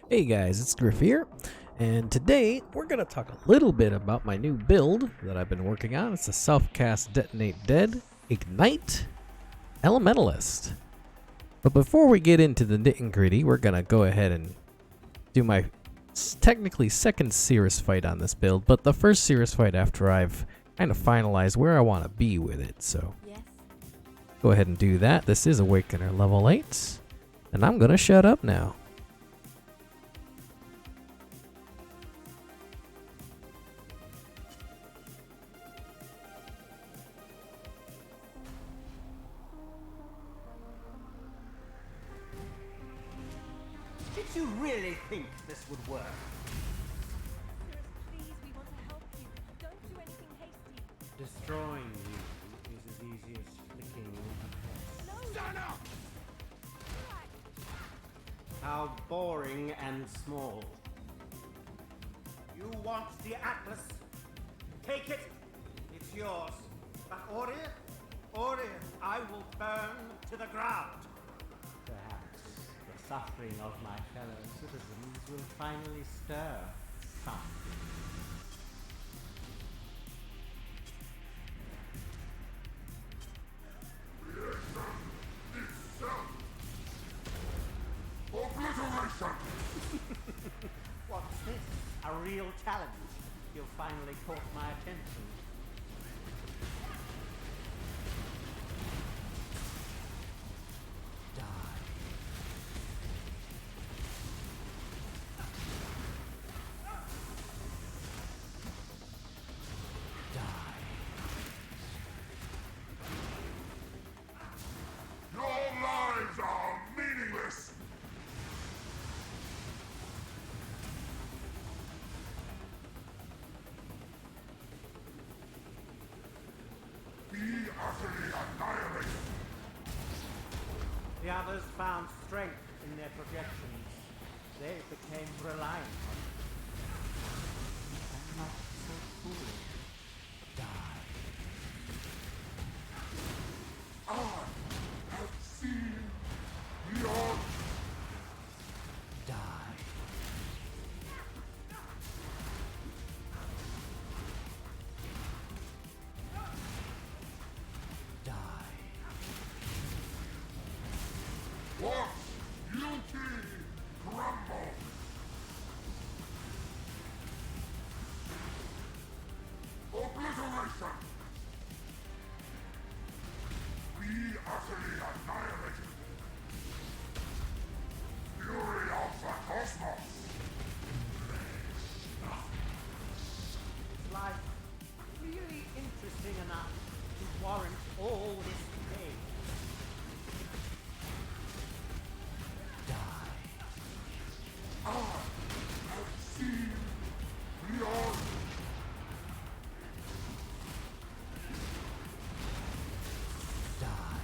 Hey guys, it's Gryph here, and today we're going to talk a little bit about my new build that I've been working on. It's a self-cast Detonate Dead, Ignite, Elementalist. But before we get into the nit and gritty, we're going to go ahead and do my technically second Sirus fight on this build, but the first Sirus fight after I've kind of finalized where I want to be with it, so go ahead and do that. This is Awakener level 8, and I'm going to shut up now. Did you really think this would work? Please, we want to help you. Don't do anything hasty. Destroying you is as easy as flicking a press. No! Stand up! Right. How boring and small. You want the Atlas? Take it. It's yours. But Ori, I will burn to the ground. Perhaps the suffering of my fellow citizens will finally stir something. What's this? A real challenge? You've finally caught my attention. Die. Your lives are meaningless! Be utterly annihilated! The others found strength in their projections. They became reliant on it. I'm not so foolish. Die. I have seen beyond. Die. Die. What beauty crumble! Obliteration! Be utterly annihilated! Fury of the cosmos! Is life really interesting enough to warrant all this pain? Die. I have seen beyond. Die.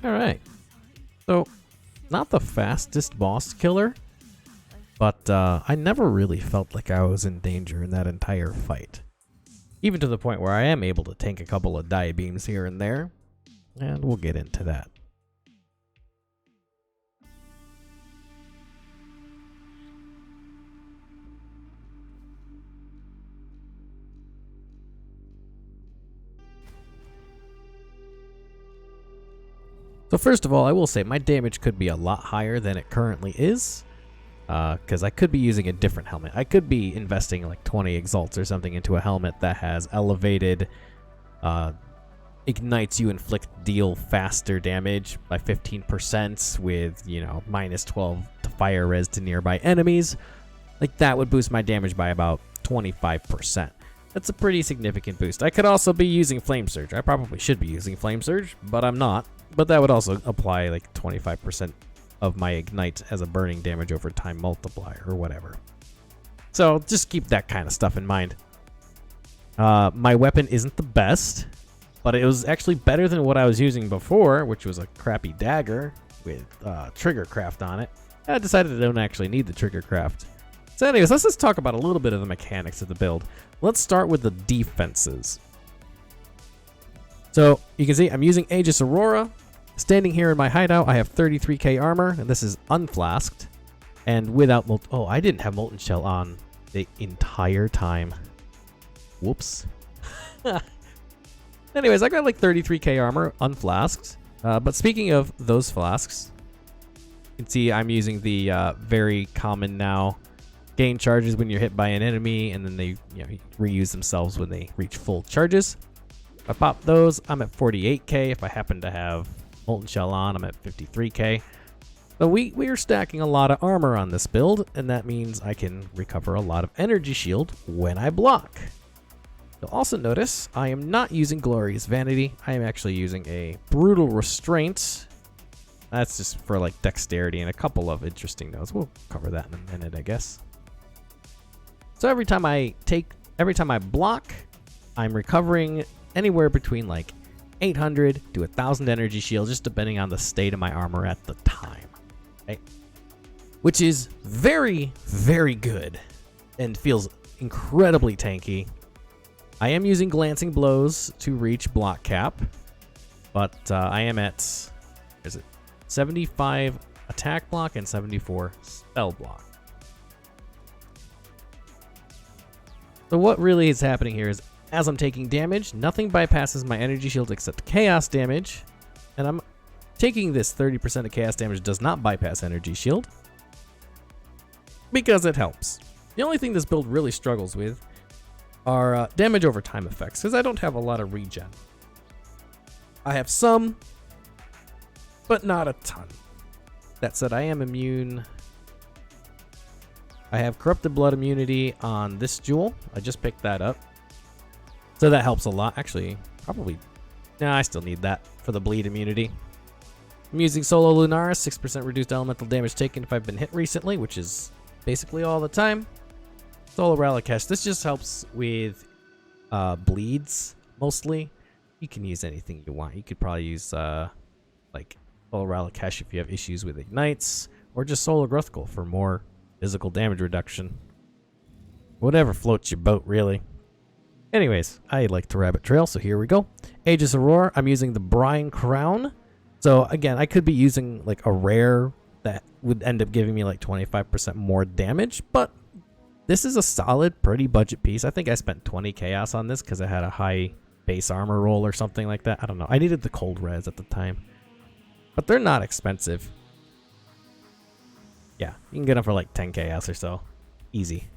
Alright. So, not the fastest boss killer, but I never really felt like I was in danger in that entire fight. Even to the point where I am able to tank a couple of die beams here and there, and we'll get into that. So first of all, I will say my damage could be a lot higher than it currently is, because I could be using a different helmet. I could be investing like 20 exalts or something into a helmet that has elevated, ignites you, deal faster damage by 15% with, you know, minus 12 to fire res to nearby enemies. Like that would boost my damage by about 25%. That's a pretty significant boost. I could also be using Flame Surge. I probably should be using Flame Surge, but I'm not. But that would also apply like 25% of my ignite as a burning damage over time multiplier or whatever. So just keep that kind of stuff in mind. My weapon isn't the best, but it was actually better than what I was using before, which was a crappy dagger with trigger craft on it. I decided I don't actually need the trigger craft. So anyways, let's just talk about a little bit of the mechanics of the build. Let's start with the defenses. So you can see I'm using Aegis Aurora. Standing here in my hideout, I have 33k armor, and this is unflasked. And without oh, I didn't have Molten Shell on the entire time. Whoops. Anyways, I got like 33k armor unflasked. But speaking of those flasks, you can see I'm using the very common now gain charges when you're hit by an enemy, and then they reuse themselves when they reach full charges. If I pop those, I'm at 48k. If I happen to have Molten Shell on, I'm at 53k. But we are stacking a lot of armor on this build, and that means I can recover a lot of energy shield when I block. You'll also notice I am not using Glorious Vanity. I am actually using a Brutal Restraint. That's just for like dexterity and a couple of interesting nodes. We'll cover that in a minute, I guess. So every time I block, I'm recovering anywhere between like 800 to 1,000 energy shield, just depending on the state of my armor at the time. Okay? Which is very, very good and feels incredibly tanky. I am using Glancing Blows to reach block cap, but I am at 75 attack block and 74 spell block. So what really is happening here is, as I'm taking damage, nothing bypasses my energy shield except chaos damage, and I'm taking this 30% of chaos damage does not bypass energy shield because it helps. The only thing this build really struggles with are damage over time effects, because I don't have a lot of regen. I have some, but not a ton. That said, I am immune. I have Corrupted Blood immunity on this jewel. I just picked that up. So that helps a lot. Actually, probably. Nah, I still need that for the bleed immunity. I'm using Solo Lunaris, 6% reduced elemental damage taken if I've been hit recently, which is basically all the time. Solo Ralakesh. This just helps with bleeds, mostly. You can use anything you want. You could probably use like Solo Ralakesh if you have issues with ignites, or just Solar Gruthkul for more physical damage reduction. Whatever floats your boat, really. Anyways, I like to rabbit trail, so here we go. Aegis Aurora, I'm using the Brine Crown. So again, I could be using like a rare that would end up giving me like 25% more damage, but this is a solid, pretty budget piece. I think I spent 20 chaos on this because I had a high base armor roll or something like that. I don't know. I needed the cold res at the time. But they're not expensive. Yeah, you can get them for like 10 chaos or so. Easy.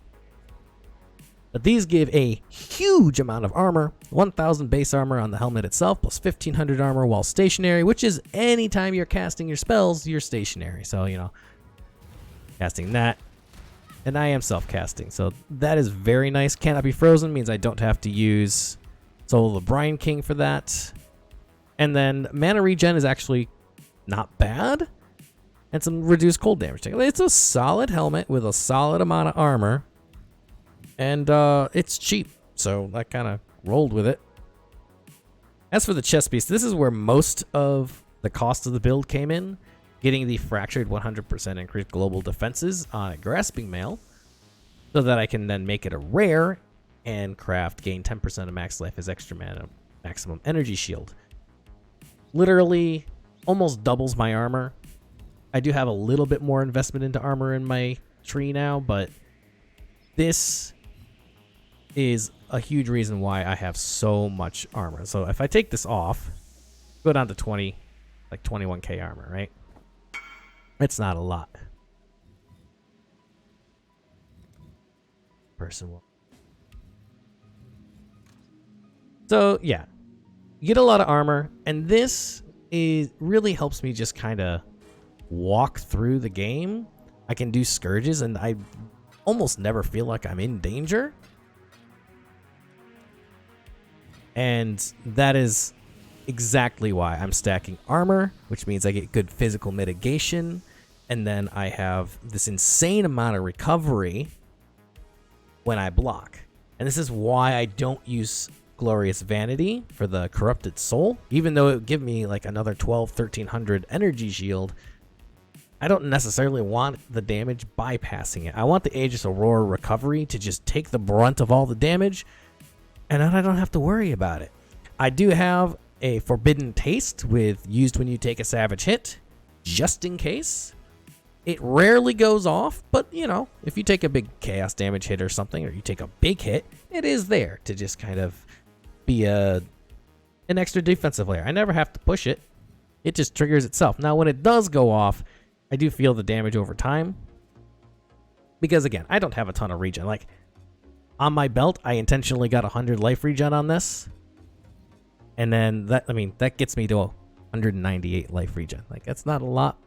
But these give a huge amount of armor. 1,000 base armor on the helmet itself, plus 1,500 armor while stationary, which is anytime you're casting your spells, you're stationary. So, you know, casting that. And I am self-casting, so that is very nice. Cannot be frozen means I don't have to use Soul of the Brine King for that. And then mana regen is actually not bad. And some reduced cold damage taken. It's a solid helmet with a solid amount of armor. And it's cheap, so I kind of rolled with it. As for the chest piece, this is where most of the cost of the build came in, getting the fractured 100% increased global defenses on a grasping mail, so that I can then make it a rare and gain 10% of max life as extra mana maximum energy shield. Literally almost doubles my armor. I do have a little bit more investment into armor in my tree now, but this is a huge reason why I have so much armor. So if I take this off, go down to 20, like 21k armor, right? It's not a lot. So yeah, you get a lot of armor, and this really helps me just kind of walk through the game. I can do scourges, and I almost never feel like I'm in danger. And that is exactly why I'm stacking armor, which means I get good physical mitigation, and then I have this insane amount of recovery when I block. And this is why I don't use Glorious Vanity for the Corrupted Soul. Even though it would give me like another 1300 energy shield, I don't necessarily want the damage bypassing it. I want the Aegis Aurora recovery to just take the brunt of all the damage, and then I don't have to worry about it. I do have a Forbidden Taste with used when you take a savage hit, just in case. It rarely goes off, but you know, if you take a big chaos damage hit or something, or you take a big hit, it is there to just kind of be an extra defensive layer. I never have to push it. It just triggers itself. Now, when it does go off, I do feel the damage over time. Because again, I don't have a ton of regen. Like, on my belt, I intentionally got 100 life regen on this. And then that gets me to 198 life regen. Like, that's not a lot,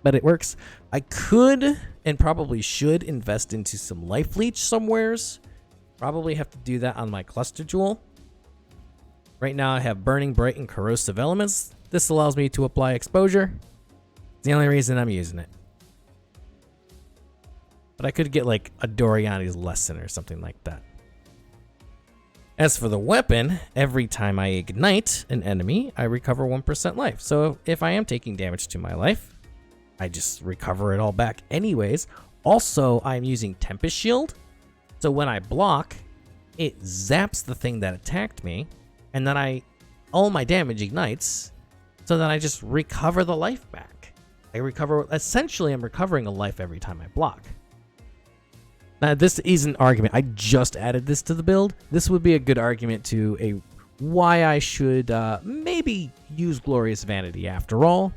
but it works. I could and probably should invest into some life leech somewheres. Probably have to do that on my cluster jewel. Right now I have Burning Bright and Corrosive Elements. This allows me to apply exposure. It's the only reason I'm using it. But I could get like a Doriani's Lesson or something like that. As for the weapon, every time I ignite an enemy, I recover 1% life. So if I am taking damage to my life, I just recover it all back anyways. Also, I'm using Tempest Shield. So when I block, it zaps the thing that attacked me, and then all my damage ignites, so then I just recover the life back. Essentially I'm recovering a life every time I block. Now this is an argument. I just added this to the build. This would be a good argument to why I should maybe use Glorious Vanity after all,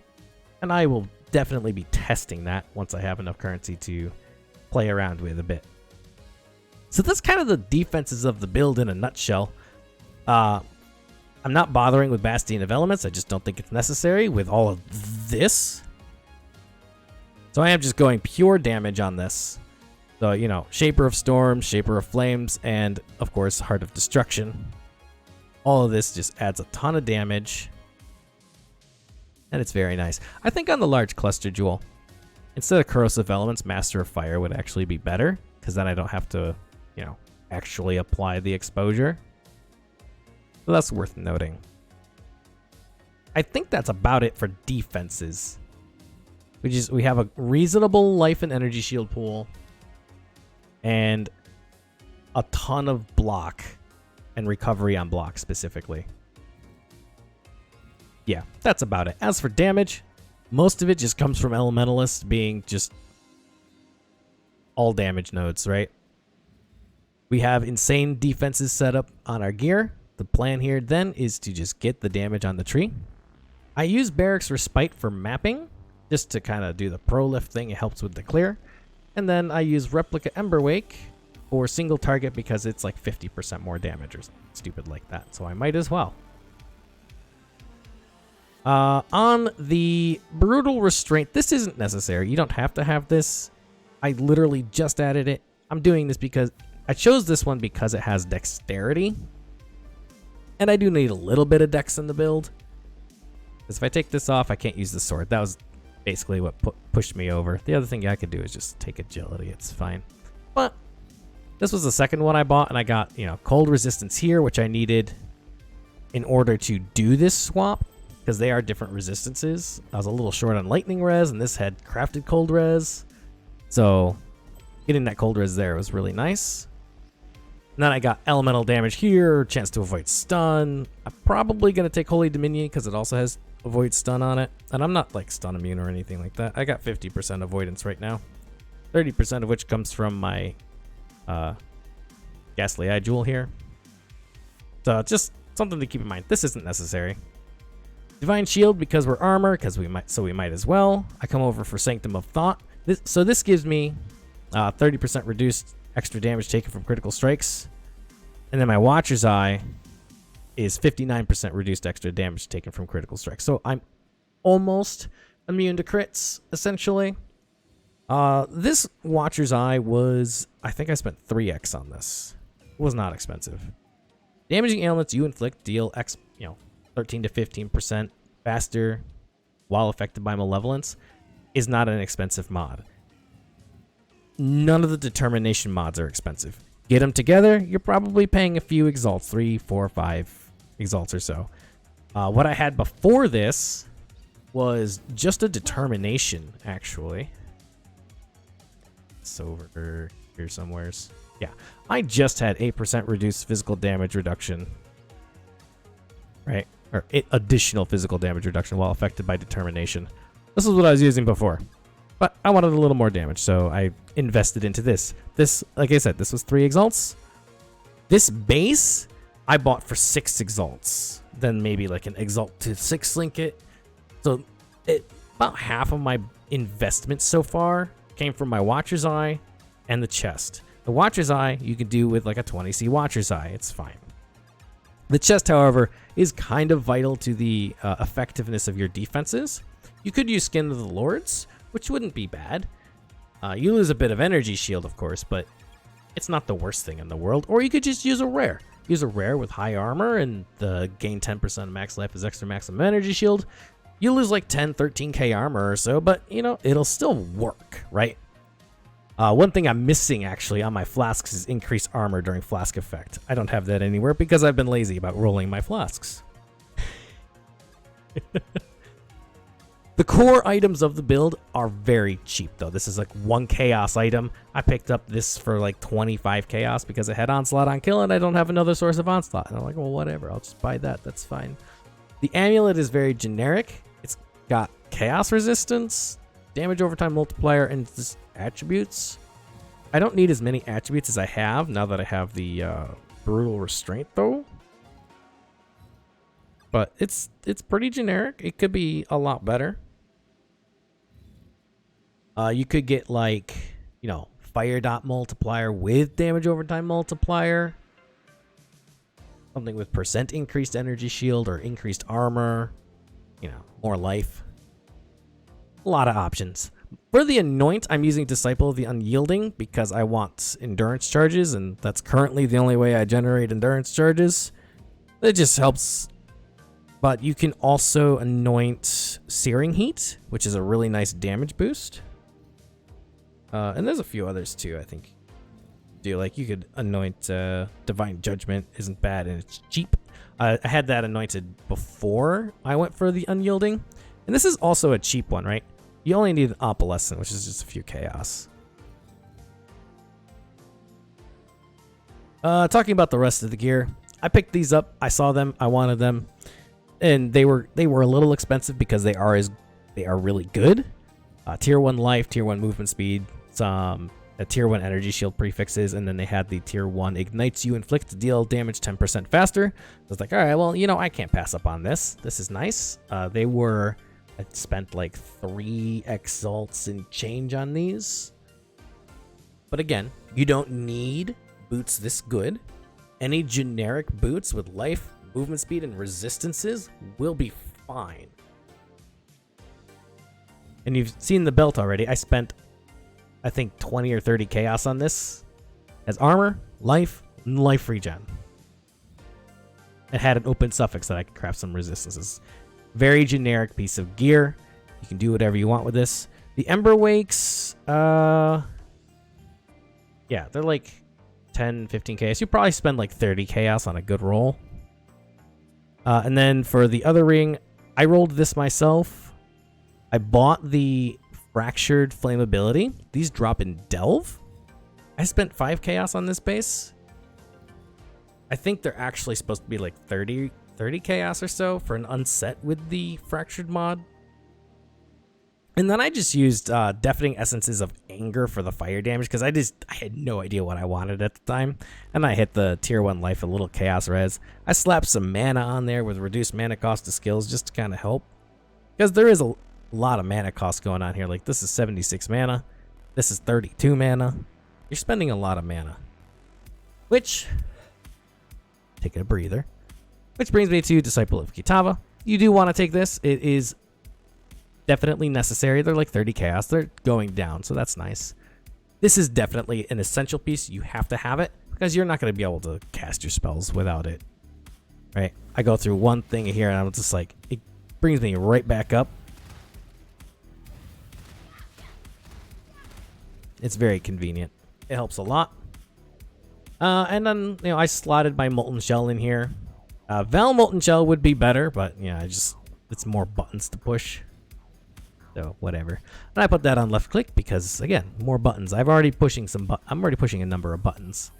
and I will definitely be testing that once I have enough currency to play around with a bit. So that's kind of the defenses of the build in a nutshell. I'm not bothering with Bastion of Elements. I just don't think it's necessary with all of this. So I am just going pure damage on this. So, you know, Shaper of Storms, Shaper of Flames, and of course, Heart of Destruction. All of this just adds a ton of damage. And it's very nice. I think on the large cluster jewel, instead of Corrosive Elements, Master of Fire would actually be better, because then I don't have to, you know, actually apply the exposure. So that's worth noting. I think that's about it for defenses. We have a reasonable life and energy shield pool, and a ton of block and recovery on block specifically. Yeah, that's about it. As for damage, most of it just comes from Elementalist being just all damage nodes, right? We have insane defenses set up on our gear. The plan here then is to just get the damage on the tree. I use Barracks Respite for mapping, just to kind of do the pro lift thing. It helps with the clear. And then I use Replica Emberwake for single target because it's like 50% more damage or something stupid like that. So I might as well. On the Brutal Restraint, this isn't necessary. You don't have to have this. I literally just added it. I'm doing this because I chose this one because it has Dexterity. And I do need a little bit of Dex in the build. Because if I take this off, I can't use the sword. That was basically what pushed me over. The other thing I could do is just take Agility. It's fine. But this was the second one I bought, and I got, you know, Cold Resistance here, which I needed in order to do this swap. because they are different resistances. I was a little short on lightning res, and this had crafted cold res. So getting that cold res there was really nice. And then I got elemental damage here, chance to avoid stun. I'm probably going to take Holy Dominion because it also has avoid stun on it. And I'm not like stun immune or anything like that. I got 50% avoidance right now. 30% of which comes from my Ghastly Eye Jewel here. So just something to keep in mind. This isn't necessary. Divine Shield because we're armor, because we might as well. I come over for Sanctum of Thought. This gives me 30% reduced extra damage taken from critical strikes. And then my Watcher's Eye is 59% reduced extra damage taken from critical strikes. So I'm almost immune to crits, essentially. This Watcher's Eye was, I think I spent 3x on this. It was not expensive. Damaging ailments you inflict deal 13 to 15% faster while affected by malevolence is not an expensive mod. None of the determination mods are expensive. Get them together, you're probably paying a few exalts, 3, 4, 5 exalts or so. What I had before this was just a determination, actually. It's over here somewheres. Yeah, I just had 8% reduced physical damage reduction. Right? Or additional physical damage reduction while affected by determination. This is what I was using before. But I wanted a little more damage, so I invested into this. This, like I said, this was 3 exalts. This base, I bought for 6 exalts. Then maybe like an exalt to 6 Slinket. So about half of my investment so far came from my Watcher's Eye and the chest. The Watcher's Eye, you can do with like a 20C Watcher's Eye. It's fine. The chest, however, is kind of vital to the effectiveness of your defenses. You could use Skin of the Lords, which wouldn't be bad. You lose a bit of energy shield, of course, but it's not the worst thing in the world. Or you could just use a rare. Use a rare with high armor and the gain 10% max life as extra maximum energy shield. You lose like 10, 13k armor or so, but it'll still work, right? One thing I'm missing actually on my flasks is increased armor during flask effect. I don't have that anywhere because I've been lazy about rolling my flasks. The core items of the build are very cheap though. This is like 1 chaos item. I picked up this for like 25 chaos because it had onslaught on kill and I don't have another source of onslaught. And I'm like, well, whatever, I'll just buy that. That's fine. The amulet is very generic. It's got chaos resistance, damage over time multiplier, and just attributes. I don't need as many attributes as I have now that I have the Brutal Restraint though. But it's pretty generic. It could be a lot better. You could get like, fire dot multiplier with damage over time multiplier. Something with percent increased energy shield or increased armor. More life. A lot of options. For the Anoint, I'm using Disciple of the Unyielding because I want endurance charges, and that's currently the only way I generate endurance charges. It just helps. But you can also anoint Searing Heat, which is a really nice damage boost. And there's a few others too, I think. You could anoint Divine Judgment, isn't bad, and it's cheap. I had that anointed before I went for the Unyielding. And this is also a cheap one, right? You only need an Opalescent, which is just a few chaos. Talking about the rest of the gear, I picked these up. I saw them. I wanted them. And they were a little expensive because they are really good. Tier 1 life, Tier 1 movement speed, some Tier 1 energy shield prefixes, and then they had the Tier 1 ignites you inflict to deal damage 10% faster. I was like, all right, well, I can't pass up on this. This is nice. I spent like 3 exalts and change on these. But again, you don't need boots this good. Any generic boots with life, movement speed, and resistances will be fine. And you've seen the belt already. I spent, I think, 20 or 30 chaos on this as armor, life, and life regen. It had an open suffix that I could craft some resistances. Very generic piece of gear. You can do whatever you want with this. The Ember Wakes, yeah, they're like 10, 15 chaos. You probably spend like 30 chaos on a good roll. And then for the other ring, I rolled this myself. I bought the Fractured Flammability. These drop in Delve. I spent 5 chaos on this base. I think they're actually supposed to be like 30 chaos or so for an unset with the Fractured mod. And then I just used Deafening Essences of Anger for the fire damage because I had no idea what I wanted at the time. And I hit the tier 1 life, a little chaos res. I slapped some mana on there with reduced mana cost to skills just to kind of help. Because there is a lot of mana cost going on here. Like this is 76 mana. This is 32 mana. You're spending a lot of mana. Which, taking a breather. Which brings me to Disciple of Kitava. You do want to take this. It is definitely necessary. They're like 30 chaos. They're going down, so that's nice. This is definitely an essential piece. You have to have it because you're not going to be able to cast your spells without it. Right? I go through one thing here and I'm just like, it brings me right back up. It's very convenient. It helps a lot. And then, I slotted my Molten Shell in here. Val Molten Shell would be better, but yeah, it's more buttons to push. So whatever. And I put that on left click because again, more buttons. I'm already pushing a number of buttons.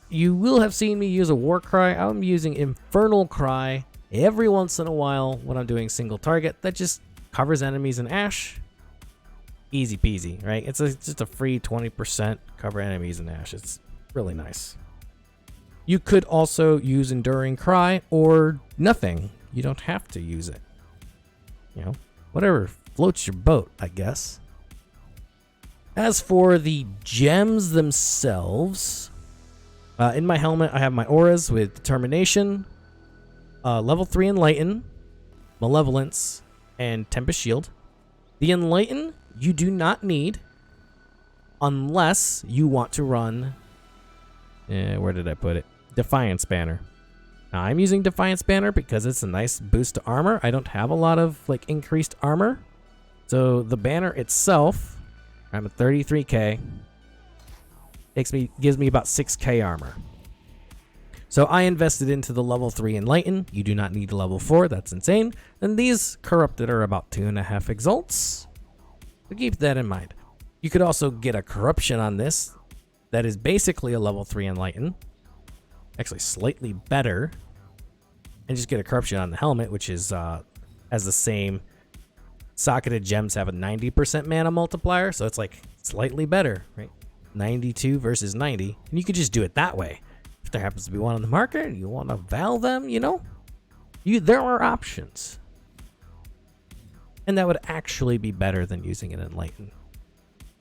You will have seen me use a War Cry. I'm using Infernal Cry every once in a while when I'm doing single target. That just covers enemies in ash. Easy peasy, right? It's just a free 20% cover enemies in ash. It's really nice. You could also use Enduring Cry or nothing. You don't have to use it. Whatever floats your boat, I guess. As for the gems themselves, in my helmet, I have my auras with Determination, level 3 Enlighten, Malevolence, and Tempest Shield. The Enlighten, you do not need unless you want to run... where did I put it? Defiance Banner. Now, I'm using Defiance Banner because it's a nice boost to armor. I don't have a lot of increased armor. So the banner itself, I'm at 33k, gives me about 6k armor. So I invested into the level 3 Enlighten. You do not need a level 4, that's insane. And these Corrupted are about 2.5 exalts. So keep that in mind. You could also get a Corruption on this that is basically a level 3 Enlighten. Actually slightly better, and just get a Corruption on the helmet, which is has the same socketed gems have a 90% mana multiplier, so it's like slightly better, right? 92 versus 90, and you could just do it that way. If there happens to be one on the market and you want to val them, there are options, and that would actually be better than using an Enlighten.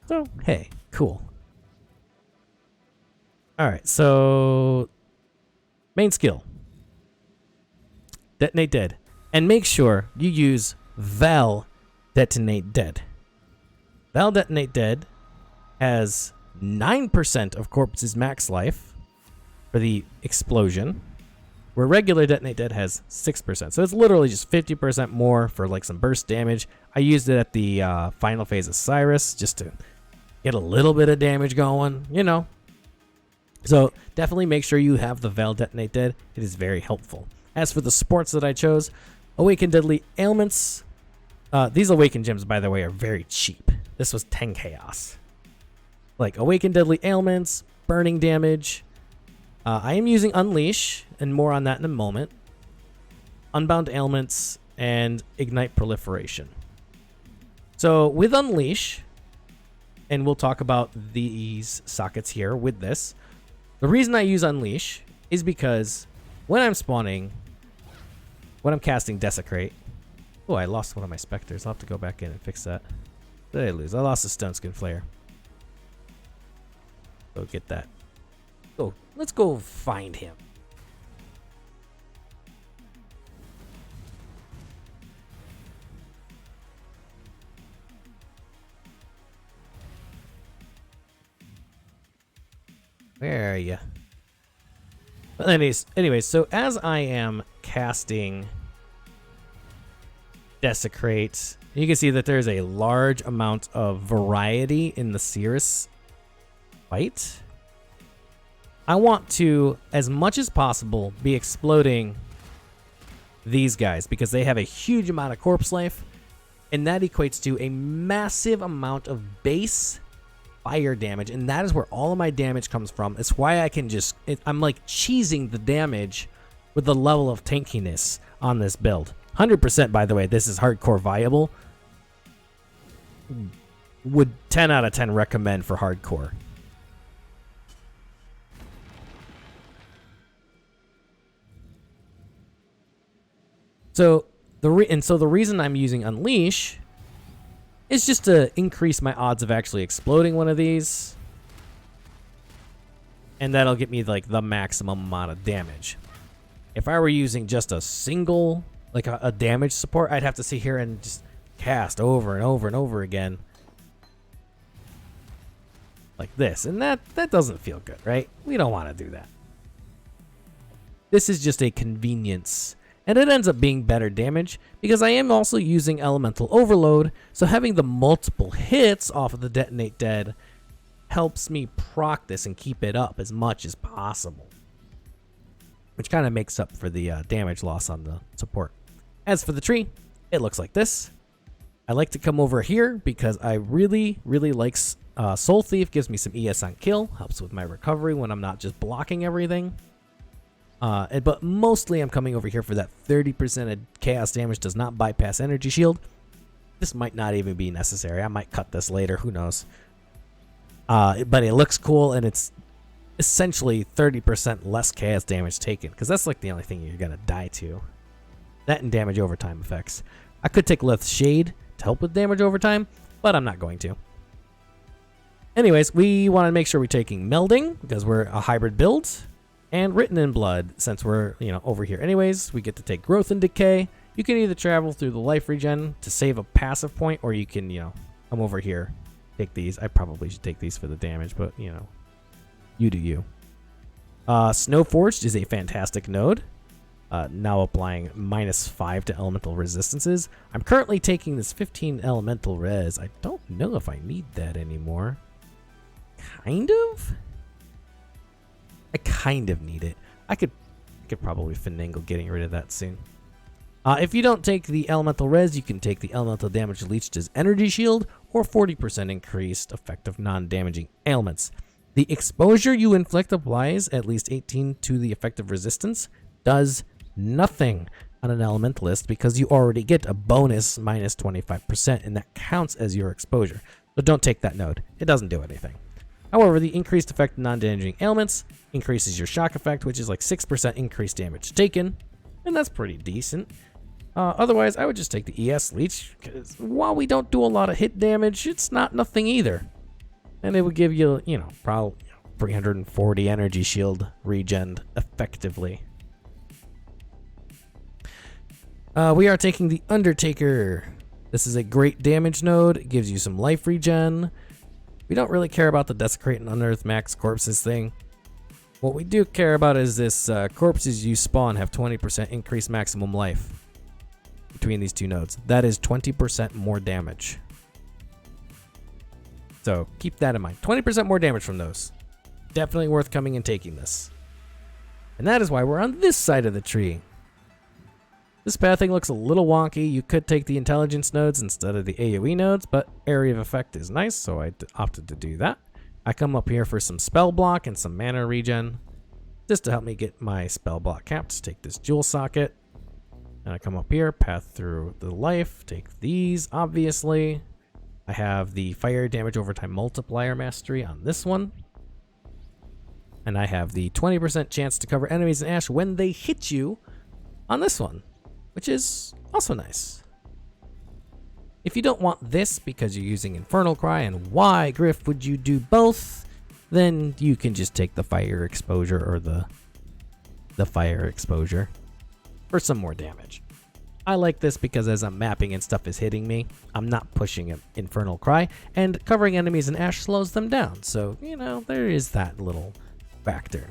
So hey, cool. All right, so main skill. Detonate Dead. And make sure you use Val Detonate Dead. Val Detonate Dead has 9% of corpse's max life for the explosion, where regular Detonate Dead has 6%. So it's literally just 50% more for some burst damage. I used it at the final phase of Sirus just to get a little bit of damage going, So definitely make sure you have the Val Detonate Dead. It is very helpful. As for the sports that I chose, Awaken Deadly Ailments. These Awaken Gems, by the way, are very cheap. This was 10 chaos. Awaken Deadly Ailments, Burning Damage. I am using Unleash, and more on that in a moment. Unbound Ailments, and Ignite Proliferation. So with Unleash, and we'll talk about these sockets here with this. The reason I use Unleash is because when I'm casting Desecrate. Oh, I lost one of my Specters. I'll have to go back in and fix that. What did I lose? I lost a Stoneskin Flayer. Go get that. Oh, let's go find him. Where are you? But anyways, so as I am casting Desecrate, you can see that there's a large amount of variety in the Sirus fight. I want to, as much as possible, be exploding these guys because they have a huge amount of corpse life, and that equates to a massive amount of base fire damage, and that is where all of my damage comes from. It's why I can just, I'm like cheesing the damage with the level of tankiness on this build. 100%, by the way, this is hardcore viable. Would 10 out of 10 recommend for hardcore. So the reason I'm using Unleash is just to increase my odds of actually exploding one of these, and that'll get me like the maximum amount of damage. If I were using just a single, like a damage support, I'd have to sit here and just cast over and over and over again like this, and that doesn't feel good, right? We don't want to do that. This is just a convenience. And it ends up being better damage because I am also using Elemental Overload, so having the multiple hits off of the Detonate Dead helps me proc this and keep it up as much as possible, which kind of makes up for the damage loss on the support. As for the tree, it looks like this. I like to come over here because I really like Soul Thief. Gives me some ES on kill, helps with my recovery when I'm not just blocking everything. But mostly I'm coming over here for that 30% of chaos damage does not bypass energy shield. This might not even be necessary. I might cut this later. Who knows? But it looks cool, and it's essentially 30% less chaos damage taken, because that's like the only thing you're going to die to. That and damage overtime effects. I could take Leth's Shade to help with damage overtime, but I'm not going to. Anyways, we want to make sure we're taking Melding, because we're a hybrid build. And Written in Blood, since we're, over here anyways, we get to take Growth and Decay. You can either travel through the life regen to save a passive point, or you can, come over here, take these. I probably should take these for the damage, but, you do you. Snowforged is a fantastic node. Now applying -5 to elemental resistances. I'm currently taking this 15 elemental res. I don't know if I need that anymore. Kind of? I kind of need it. I could probably finagle getting rid of that soon. If you don't take the elemental res, you can take the elemental damage leached as energy shield, or 40% increased effective non-damaging ailments. The exposure you inflict applies at least 18 to the effective resistance. Does nothing on an elementalist because you already get a bonus -25%, and that counts as your exposure. So don't take that node. It doesn't do anything. However, the increased effect of non-damaging ailments increases your shock effect, which is like 6% increased damage taken, and that's pretty decent. Otherwise, I would just take the ES Leech, because while we don't do a lot of hit damage, it's not nothing either. And it would give you, probably 340 energy shield regen effectively. We are taking the Undertaker. This is a great damage node. It gives you some life regen. We don't really care about the Desecrate and Unearth Max Corpses thing. What we do care about is this corpses you spawn have 20% increased maximum life between these two nodes. That is 20% more damage. So keep that in mind. 20% more damage from those. Definitely worth coming and taking this. And that is why we're on this side of the tree. This pathing looks a little wonky. You could take the intelligence nodes instead of the AoE nodes, but area of effect is nice, so I opted to do that. I come up here for some spell block and some mana regen, just to help me get my spell block capped. Take this jewel socket, and I come up here, path through the life, take these, obviously. I have the fire damage overtime multiplier mastery on this one. And I have the 20% chance to cover enemies in ash when they hit you on this one, which is also nice. If you don't want this because you're using Infernal Cry, and why, Gryph, would you do both? Then you can just take the fire exposure or the fire exposure for some more damage. I like this because as I'm mapping and stuff is hitting me, I'm not pushing an Infernal Cry, and covering enemies in ash slows them down. So, there is that little factor.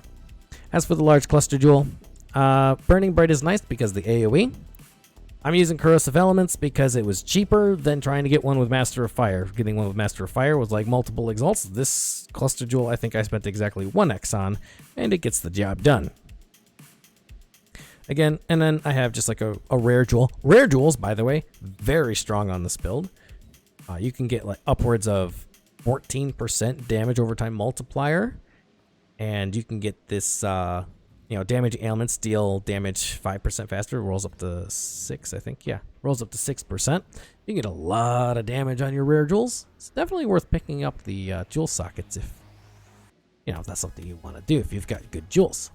As for the large cluster jewel, Burning Bright is nice because the AoE. I'm using Corrosive Elements because it was cheaper than trying to get one with Master of Fire. Getting one with Master of Fire was like multiple exalts. This cluster jewel, I think I spent exactly 1x on, and it gets the job done. Again, and then I have just like a rare jewel. Rare jewels, by the way, very strong on this build. You can get like upwards of 14% damage over time multiplier. And you can get this, damage ailments deal damage 5% faster. Rolls up to 6, I think. Yeah, rolls up to 6%. You get a lot of damage on your rare jewels. It's definitely worth picking up the jewel sockets if that's something you want to do, if you've got good jewels.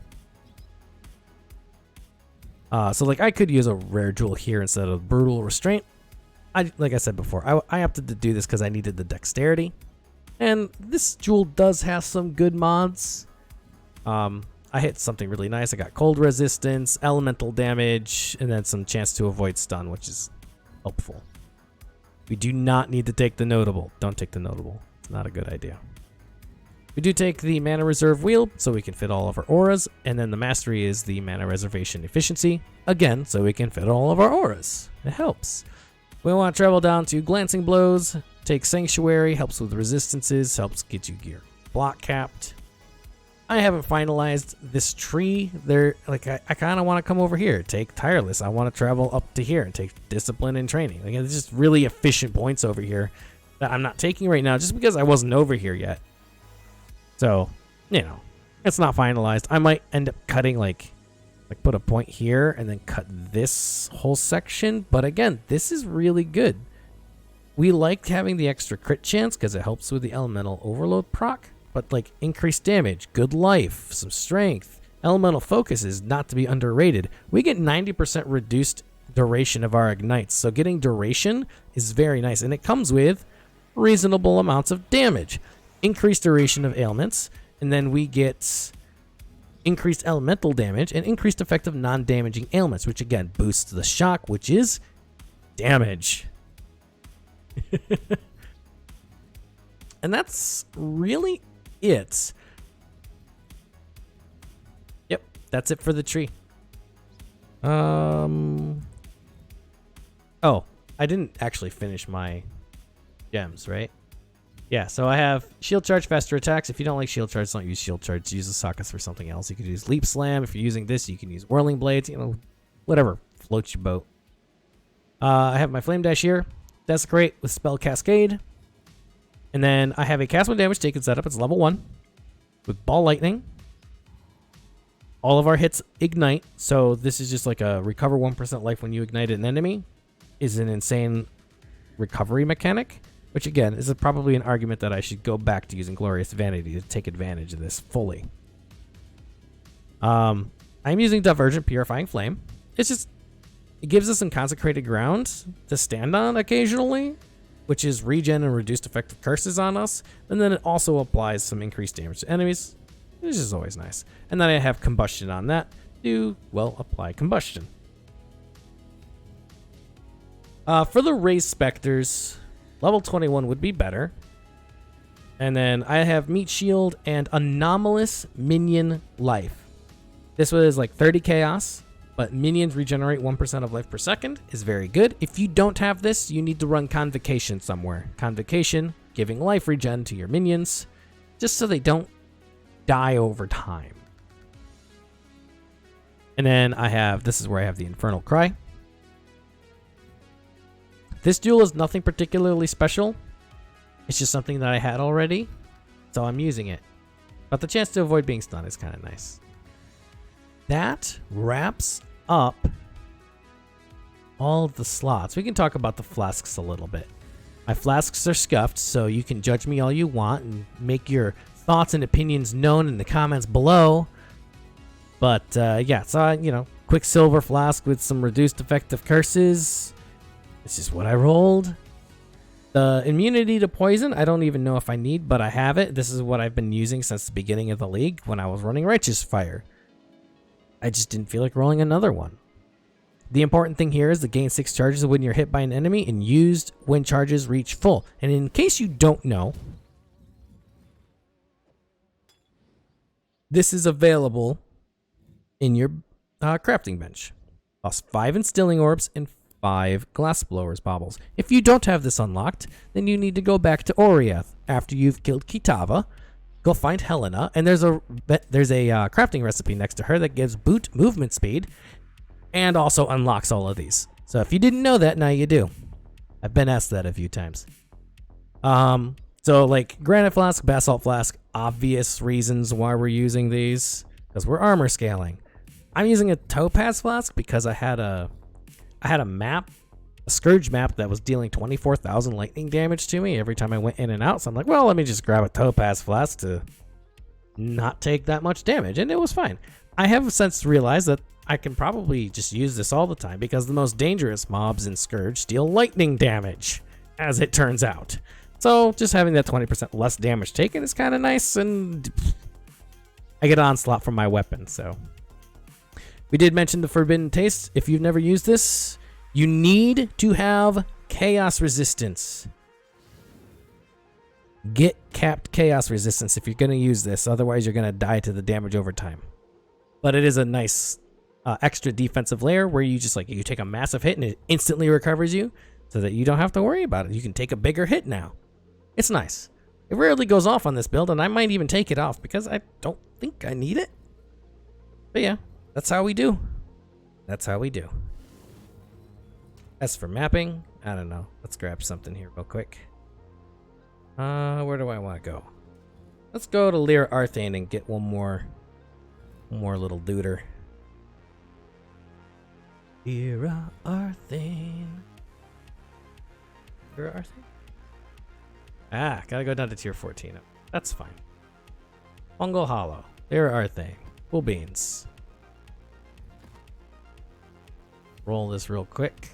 So like I could use a rare jewel here instead of Brutal Restraint. Like I said before, I opted to do this because I needed the dexterity. And this jewel does have some good mods. I hit something really nice. I got cold resistance, elemental damage, and then some chance to avoid stun, which is helpful. We do not need to take the notable. Don't take the notable. It's not a good idea. We do take the mana reserve wheel, so we can fit all of our auras, and then the mastery is the mana reservation efficiency, again, so we can fit all of our auras. It helps. We want to travel down to glancing blows, take sanctuary, helps with resistances, helps get you gear block capped. I haven't finalized this tree. I kind of want to come over here, take tireless. I want to travel up to here and take discipline and training. Like, it's just really efficient points over here that I'm not taking right now, just because I wasn't over here yet. So, it's not finalized. I might end up cutting like put a point here and then cut this whole section. But again, this is really good. We liked having the extra crit chance because it helps with the elemental overload proc. But like increased damage, good life, some strength, elemental focus is not to be underrated. We get 90% reduced duration of our ignites. So getting duration is very nice. And it comes with reasonable amounts of damage. Increased duration of ailments, and then we get increased elemental damage and increased effect of non-damaging ailments, which again boosts the shock, which is damage. And that's really it. Yep, that's it for the tree. Oh, I didn't actually finish my gems, right? Yeah, so I have shield charge, faster attacks. If you don't like shield charge, don't use shield charge. Use the sockets for something else. You could use leap slam. If you're using this, you can use whirling blades. Whatever floats your boat. I have my flame dash here, desecrate with spell cascade, and then I have a cast 1 damage taken setup. It's level 1 with ball lightning. All of our hits ignite, so this is just like a recover 1% life when you ignite an enemy. Is an insane recovery mechanic. Which again is probably an argument that I should go back to using Glorious Vanity to take advantage of this fully. I'm using Divergent Purifying Flame. It gives us some consecrated ground to stand on occasionally, which is regen and reduced effective curses on us. And then it also applies some increased damage to enemies, which is always nice. And then I have Combustion on that to, apply Combustion. For the raised Specters, level 21 would be better. And then I have Meat Shield and Anomalous Minion Life. This was like 30 chaos, but minions regenerate 1% of life per second is very good. If you don't have this, you need to run Convocation somewhere. Convocation, giving life regen to your minions, just so they don't die over time. And then this is where I have the Infernal Cry. This duel is nothing particularly special. It's just something that I had already, so I'm using it. But the chance to avoid being stunned is kind of nice. That wraps up all of the slots. We can talk about the flasks a little bit. My flasks are scuffed, so you can judge me all you want and make your thoughts and opinions known in the comments below. But yeah, so Quicksilver flask with some reduced effective curses. This is what I rolled. The immunity to poison, I don't even know if I need, but I have it. This is what I've been using since the beginning of the league when I was running Righteous Fire. I just didn't feel like rolling another one. The important thing here is to gain 6 charges when you're hit by an enemy and used when charges reach full. And in case you don't know, this is available in your crafting bench. Plus 5 instilling orbs and 5 glass blowers baubles. If you don't have this unlocked, then you need to go back to Oriath after you've killed Kitava. Go find Helena, and there's a crafting recipe next to her that gives boot movement speed and also unlocks all of these. So if you didn't know that, now you do. I've been asked that a few times. So like Granite Flask, Basalt Flask, obvious reasons why we're using these, because we're armor scaling. I'm using a Topaz Flask because I had a map, a Scourge map that was dealing 24,000 lightning damage to me every time I went in and out. So I'm like, well, let me just grab a Topaz Flask to not take that much damage, and it was fine. I have since realized that I can probably just use this all the time because the most dangerous mobs in Scourge deal lightning damage, as it turns out. So just having that 20% less damage taken is kind of nice, and I get onslaught from my weapon. So we did mention the Forbidden Taste. If you've never used this, you need to have chaos resistance. Get capped chaos resistance if you're going to use this. Otherwise, you're going to die to the damage over time. But it is a nice extra defensive layer where you just like you take a massive hit and it instantly recovers you, so that you don't have to worry about it. You can take a bigger hit now. It's nice. It rarely goes off on this build, and I might even take it off because I don't think I need it. But yeah, that's how we do. That's how we do. As for mapping, I don't know. Let's grab something here real quick. Where do I want to go? Let's go to Lyra Arthane and get one more little duder. Lyra Arthane. Lyra Arthane? Ah, gotta go down to tier 14. That's fine. Fungal Hollow. Lyra Arthane. Cool beans. Roll this real quick.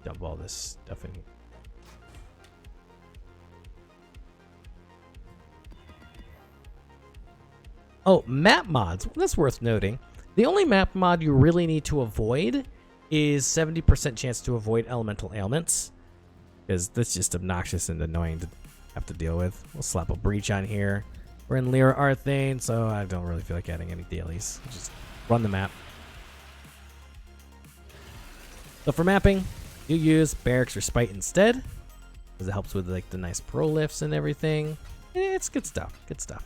Dump all this stuff in here. Oh, map mods. That's worth noting. The only map mod you really need to avoid is 70% chance to avoid elemental ailments, because that's just obnoxious and annoying to have to deal with. We'll slap a breach on here. We're in Lyra Arthane, so I don't really feel like adding any dailies. Just run the map. So for mapping, you use Barracks Respite instead, because it helps with like the nice pro lifts and everything. It's good stuff. Good stuff.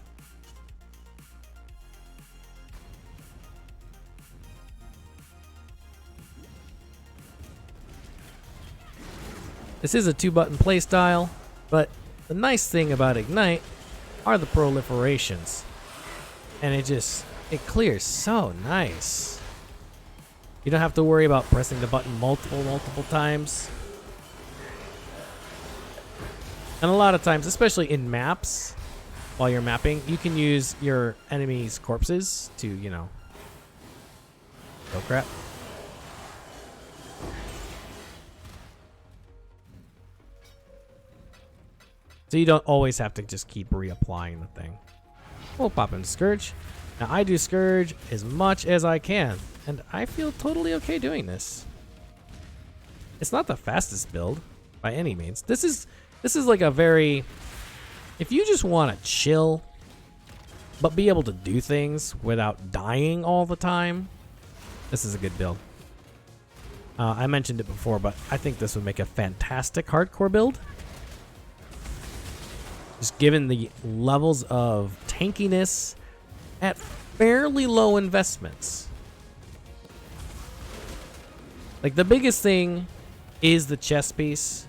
This is a 2-button playstyle, but the nice thing about Ignite are the proliferations. And it clears so nice. You don't have to worry about pressing the button multiple times. And a lot of times, especially in maps, while you're mapping, you can use your enemies' corpses to, you know, go crap. So you don't always have to just keep reapplying the thing. We'll pop into Scourge. Now I do Scourge as much as I can, and I feel totally okay doing this. It's not the fastest build by any means. This is like a very, if you just want to chill but be able to do things without dying all the time, this is a good build. I mentioned it before, but I think this would make a fantastic hardcore build. Just given the levels of tankiness at fairly low investments. Like the biggest thing is the chest piece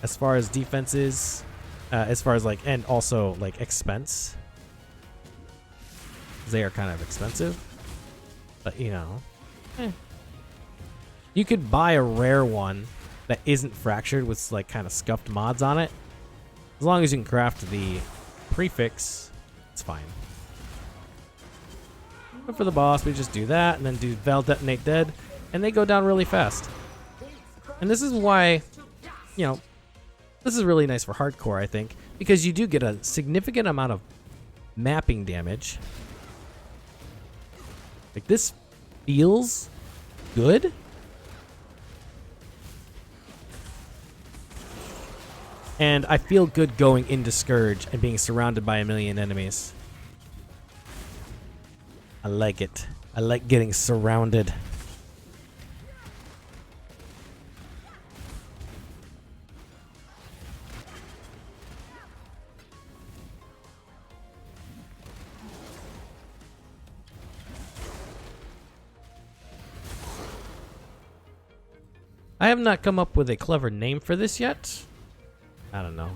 as far as defenses, as far as like, and also like expense. They are kind of expensive, but you know, you could buy a rare one that isn't fractured with like kind of scuffed mods on it. As long as you can craft the prefix, it's fine. But for the boss, we just do that and then do Val Detonate Dead, and they go down really fast. And this is why, you know, this is really nice for hardcore, I think, because you do get a significant amount of mapping damage. Like, this feels good. And I feel good going into Scourge and being surrounded by a million enemies. I like it. I like getting surrounded. I have not come up with a clever name for this yet. I don't know.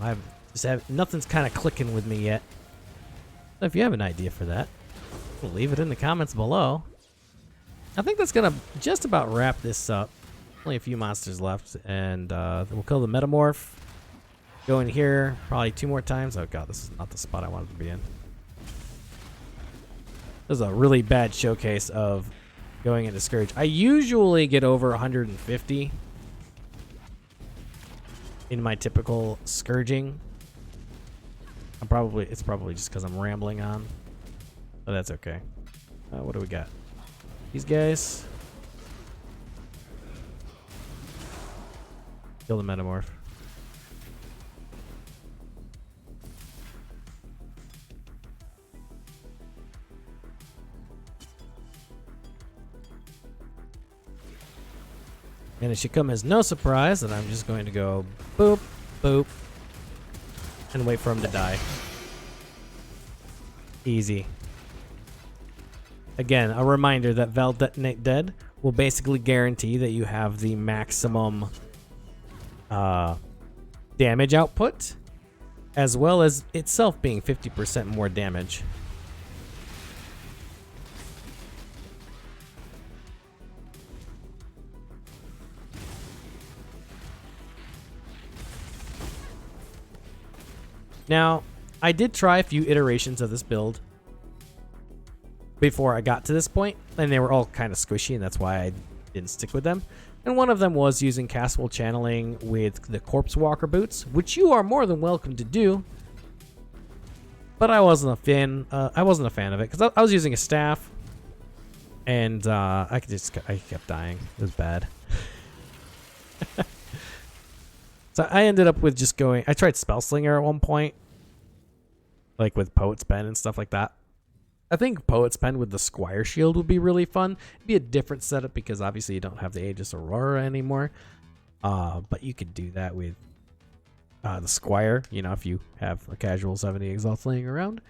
Nothing's kind of clicking with me yet. So if you have an idea for that, leave it in the comments below. I think that's gonna just about wrap this up. Only a few monsters left, and we'll kill the Metamorph. Go in here probably 2 more times. Oh god, this is not the spot I wanted to be in. This is a really bad showcase of going into Scourge. I usually get over 150 in my typical Scourging. It's probably just because I'm rambling on, but that's okay. What do we got? These guys. Kill the Metamorph. And it should come as no surprise that I'm just going to go boop, boop, and wait for him to die. Easy. Again, a reminder that Val Detonate Dead will basically guarantee that you have the maximum damage output, as well as itself being 50% more damage. Now, I did try a few iterations of this build before I got to this point, and they were all kind of squishy, and that's why I didn't stick with them. And one of them was using castable channeling with the Corpse Walker boots, which you are more than welcome to do. But I wasn't a fan. I wasn't a fan of it because I was using a staff, and I kept dying. It was bad. So I ended up with just going. I tried Spellslinger at one point, like with Poet's Pen and stuff like that. I think Poet's Pen with the Squire Shield would be really fun. It'd be a different setup because obviously you don't have the Aegis Aurora anymore. But you could do that with the Squire, you know, if you have a casual 70 Exalts laying around,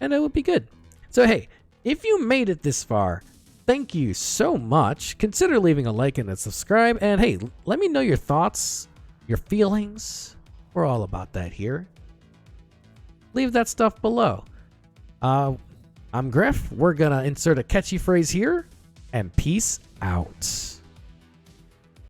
and it would be good. So hey, if you made it this far, thank you so much. Consider leaving a like and a subscribe, and hey, let me know your thoughts, your feelings. We're all about that here. Leave that stuff below. I'm Gryph. We're gonna insert a catchy phrase here, and peace out.